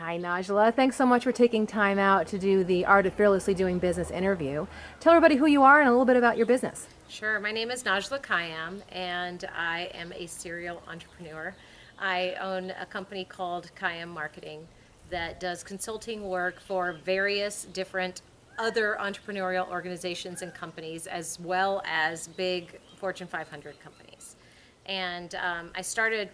Hi, Najla. Thanks so much for taking time out to do the Art of Fearlessly Doing Business interview. Tell everybody who you are and a little bit about your business. Sure. My name is Najla Kayyem, and I am a serial entrepreneur. I own a company called Kayyem Marketing that does consulting work for various different other entrepreneurial organizations and companies, as well as big Fortune 500 companies. And I started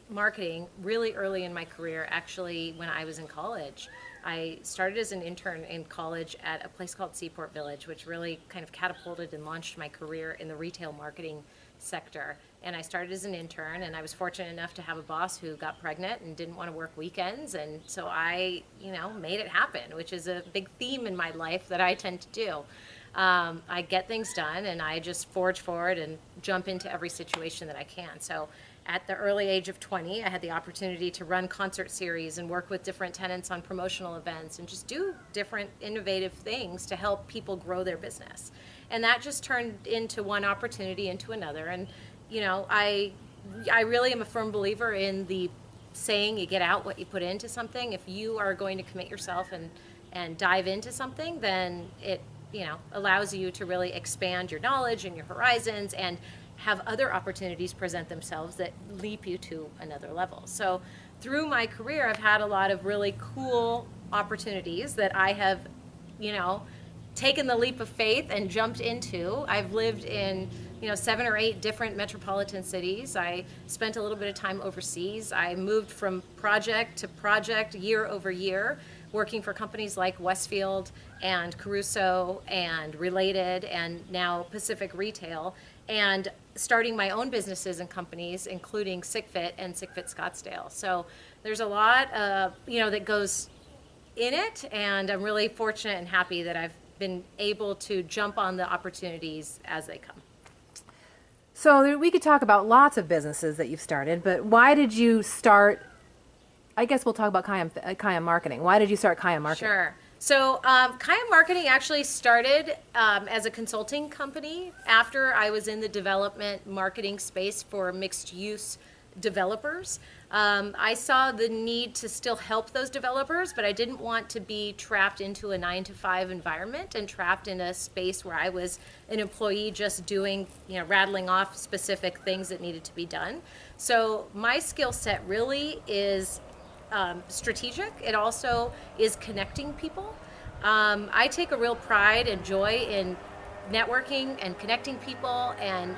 marketing really early in my career, actually, when I was in college. I started as an intern in college at a place called Seaport Village, which really kind of catapulted and launched my career in the retail marketing sector. And I started as an intern, and I was fortunate enough to have a boss who got pregnant and didn't want to work weekends. And so I, made it happen, which is a big theme in my life that I tend to do. I get things done, and I just forge forward and jump into every situation that I can. So at the early age of 20, I had the opportunity to run concert series and work with different tenants on promotional events and just do different innovative things to help people grow their business. And that just turned into one opportunity into another. And, I really am a firm believer in the saying, you get out what you put into something. If you are going to commit yourself and dive into something, then it allows you to really expand your knowledge and your horizons and have other opportunities present themselves that leap you to another level. So through my career, I've had a lot of really cool opportunities that I have, taken the leap of faith and jumped into. I've lived in, 7 or 8 different metropolitan cities. I spent a little bit of time overseas. I moved from project to project year over year, working for companies like Westfield and Caruso and Related and now Pacific Retail, and starting my own businesses and companies, including SickFit and SickFit Scottsdale. So there's a lot, that goes in it, and I'm really fortunate and happy that I've been able to jump on the opportunities as they come. So we could talk about lots of businesses that you've started, but why did you start? I guess we'll talk about Kayyem Marketing. Why did you start Kayyem Marketing? Sure. So Kayyem Marketing actually started as a consulting company after I was in the development marketing space for mixed use developers. I saw the need to still help those developers, but I didn't want to be trapped into a 9-to-5 environment and trapped in a space where I was an employee just doing, rattling off specific things that needed to be done. So my skill set really is strategic. It also is connecting people. I take a real pride and joy in networking and connecting people and,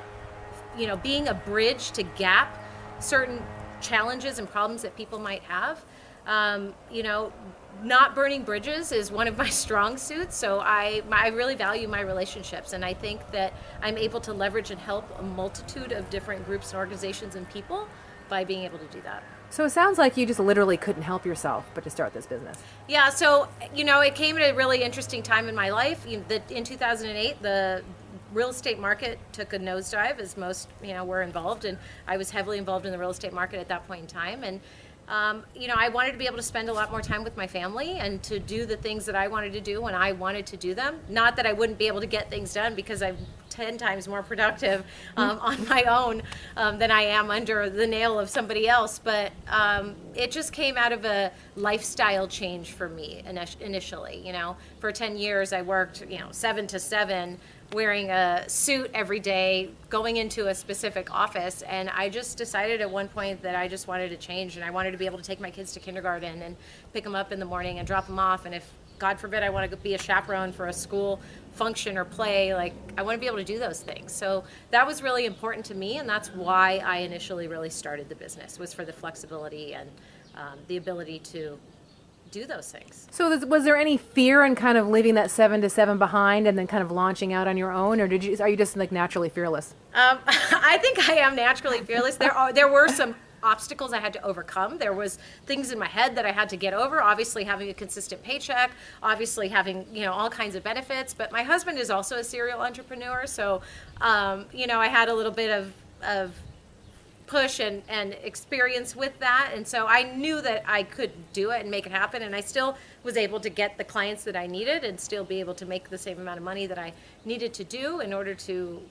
being a bridge to gap certain challenges and problems that people might have. Not burning bridges is one of my strong suits, so I really value my relationships, and I think that I'm able to leverage and help a multitude of different groups and organizations and people by being able to do that. So it sounds like you just literally couldn't help yourself but to start this business. Yeah, so, it came at a really interesting time in my life. In 2008, the real estate market took a nosedive, as most, were involved, and I was heavily involved in the real estate market at that point in time. And, I wanted to be able to spend a lot more time with my family and to do the things that I wanted to do when I wanted to do them. Not that I wouldn't be able to get things done, because I'm 10 times more productive on my own than I am under the nail of somebody else. But it just came out of a lifestyle change for me initially. For 10 years I worked, 7 to 7, wearing a suit every day, going into a specific office, and I just decided at one point that I just wanted to change, and I wanted to be able to take my kids to kindergarten and pick them up in the morning and drop them off, and if, God forbid, I want to be a chaperone for a school function or play, like, I want to be able to do those things. So that was really important to me, and that's why I initially really started the business, was for the flexibility and the ability to do those things. So was there any fear in kind of leaving that 7 to 7 behind and then kind of launching out on your own, or are you just like naturally fearless? I think I am naturally fearless. There were some obstacles I had to overcome. There was things in my head that I had to get over. Obviously, having a consistent paycheck, obviously having all kinds of benefits. But my husband is also a serial entrepreneur, so I had a little bit of push and experience with that, and so I knew that I could do it and make it happen, and I still was able to get the clients that I needed and still be able to make the same amount of money that I needed to do in order to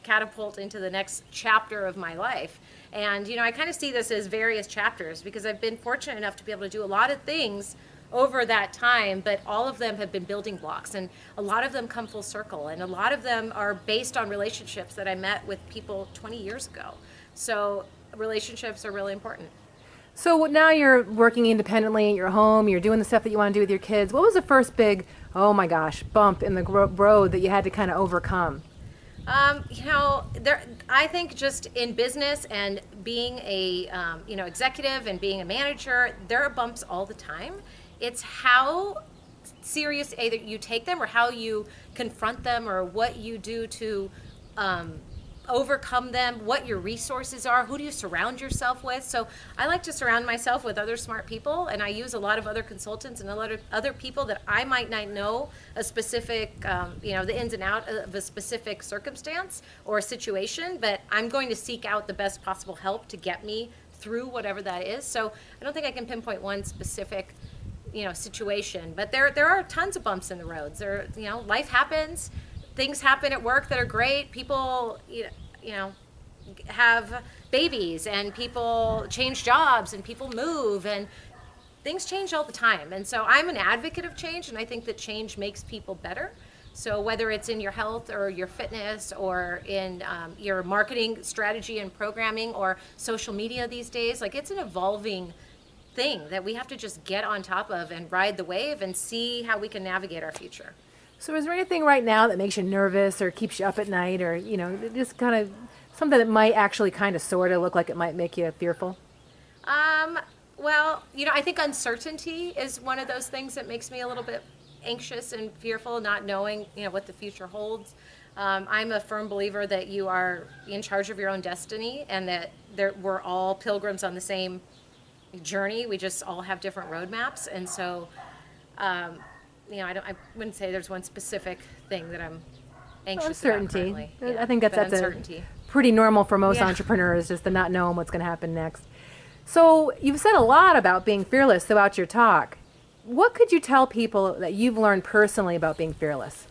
catapult into the next chapter of my life. And, I kind of see this as various chapters because I've been fortunate enough to be able to do a lot of things over that time, but all of them have been building blocks, and a lot of them come full circle, and a lot of them are based on relationships that I met with people 20 years ago. So relationships are really important. So now you're working independently at your home, you're doing the stuff that you want to do with your kids. What was the first big, oh my gosh, bump in the road that you had to kind of overcome? I think just in business and being a, executive and being a manager, there are bumps all the time. It's how serious either you take them or how you confront them or what you do to overcome them, what your resources are, who do you surround yourself with. So I like to surround myself with other smart people, and I use a lot of other consultants and a lot of other people that I might not know a specific, the ins and out of a specific circumstance or a situation, but I'm going to seek out the best possible help to get me through whatever that is. So I don't think I can pinpoint one specific situation, but there are tons of bumps in the roads. Life happens. Things happen at work that are great. People, have babies, and people change jobs, and people move, and things change all the time. And so I'm an advocate of change, and I think that change makes people better. So whether it's in your health or your fitness or in your marketing strategy and programming or social media these days, it's an evolving thing that we have to just get on top of and ride the wave and see how we can navigate our future. So is there anything right now that makes you nervous or keeps you up at night, or, just kind of something that might actually kind of sort of look like it might make you fearful? Well, I think uncertainty is one of those things that makes me a little bit anxious and fearful, not knowing, what the future holds. I'm a firm believer that you are in charge of your own destiny, and that we're all pilgrims on the same journey. We just all have different roadmaps. And so, I wouldn't say there's one specific thing that I'm anxious about currently. Yeah, I think that's uncertainty. Pretty normal for most entrepreneurs, just the not knowing what's going to happen next. So you've said a lot about being fearless throughout your talk. What could you tell people that you've learned personally about being fearless?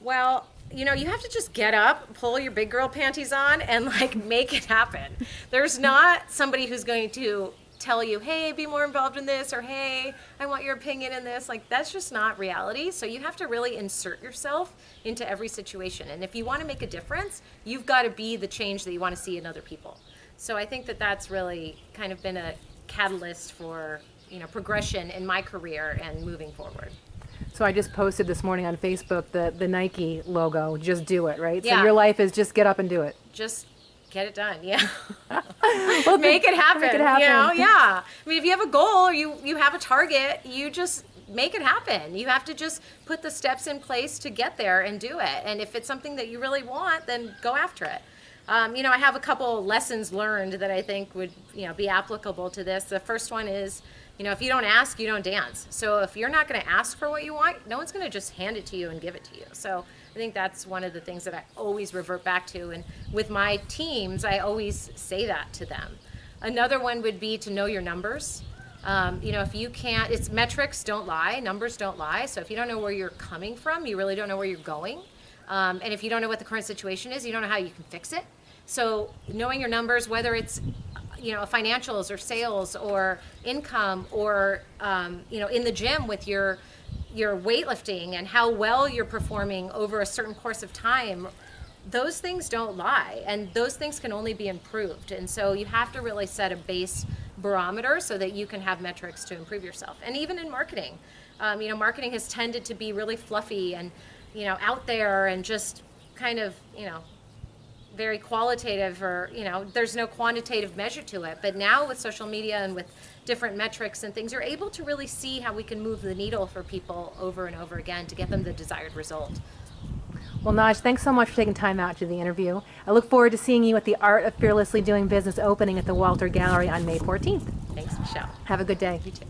Well, you have to just get up, pull your big girl panties on, and make it happen. There's not somebody who's going to tell you, hey, be more involved in this, or hey, I want your opinion in this. That's just not reality. So you have to really insert yourself into every situation. And if you want to make a difference, you've got to be the change that you want to see in other people. So I think that that's really kind of been a catalyst for, progression in my career and moving forward. So I just posted this morning on Facebook the Nike logo, just do it, right? Yeah. So your life is just get up and do it. Just get it done, yeah. Well, make it happen. Make it happen. Yeah. I mean, if you have a goal or you have a target, you just make it happen. You have to just put the steps in place to get there and do it. And if it's something that you really want, then go after it. I have a couple lessons learned that I think would, be applicable to this. The first one is, if you don't ask, you don't dance. So if you're not going to ask for what you want, no one's going to just hand it to you and give it to you. So I think that's one of the things that I always revert back to. And with my teams, I always say that to them. Another one would be to know your numbers. If you can't, it's metrics don't lie, numbers don't lie. So if you don't know where you're coming from, you really don't know where you're going. And if you don't know what the current situation is, you don't know how you can fix it. So knowing your numbers, whether it's financials or sales or income or in the gym with your weightlifting and how well you're performing over a certain course of time, those things don't lie, and those things can only be improved. And so you have to really set a base barometer so that you can have metrics to improve yourself. And even in marketing, marketing has tended to be really fluffy and out there and just kind of very qualitative, or there's no quantitative measure to it. But now with social media and with different metrics and things, you're able to really see how we can move the needle for people over and over again to get them the desired result. Well, Naj, thanks so much for taking time out to do the interview. I look forward to seeing you at the Art of Fearlessly Doing Business opening at the Walter Gallery on May 14th. Thanks, Michelle. Have a good day. You too.